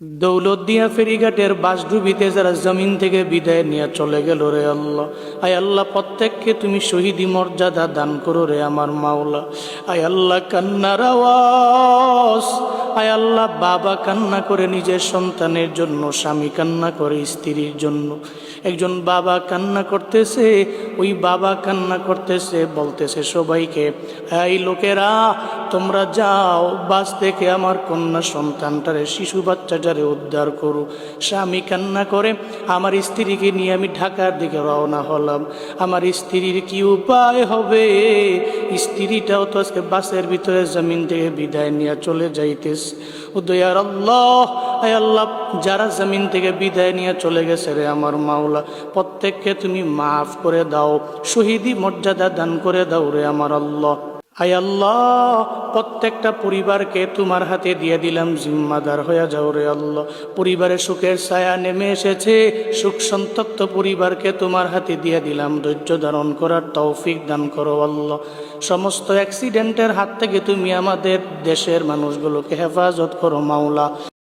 দৌলতদিয়া ফেরিঘাটের বাসডুবিতে যারা জমিন থেকে বিদায় নিয়ে চলে গেল রে আল্লাহ, আয় আল্লাহ প্রত্যেককে তুমি শহীদি মর্যাদা দান করো রে আমার মাওলা। আয় আল্লাহ কান্নার আওয়াজ, আয় আল্লাহ বাবা কান্না করে নিজের সন্তানের জন্য, স্বামী কান্না করে স্ত্রীর জন্য। একজন বাবা কান্না করতেছে, ওই বাবা কান্না করতেছে, বলতেছে সবাইকে, এই লোকেরা তোমরা যাও বাস থেকে আমার কন্যা সন্তানটারে, শিশু বাচ্চাটারে উদ্ধার করো। স্বামী কান্না করে, আমার স্ত্রীকে নিয়ে আমি ঢাকার দিকে রওনা হলাম, আমার স্ত্রীর কি উপায় হবে? স্ত্রীটাও তো আজকে বাসের ভিতরে জমিন থেকে বিদায় নিয়ে চলে যাইতেছে। ও দয়ার আল্লাহ, আয় আল্লাহ যারা জমিন থেকে বিদায় নিয়ে চলে গেছে রে আমার মাওলা, প্রত্যেককে তুমি মাফ করে দাও, শহীদি মর্যাদা দান করে দাও রে আমার আল্লাহ। আয় আল্লাহ প্রত্যেকটা পরিবারকে তোমার হাতে দিয়ে দিলাম, জিম্মাদার হয়ে যাও রে আল্লাহ। পরিবারে সুখের ছায়া নেমে এসেছে, সুখ সন্তপ্ত পরিবারকে তোমার হাতে দিয়ে দিলাম, ধৈর্য ধারণ করার তৌফিক দান করো আল্লাহ। সমস্ত অ্যাক্সিডেন্টের হাত থেকে তুমি আমাদের দেশের মানুষগুলোকে হেফাজত করো মাওলা।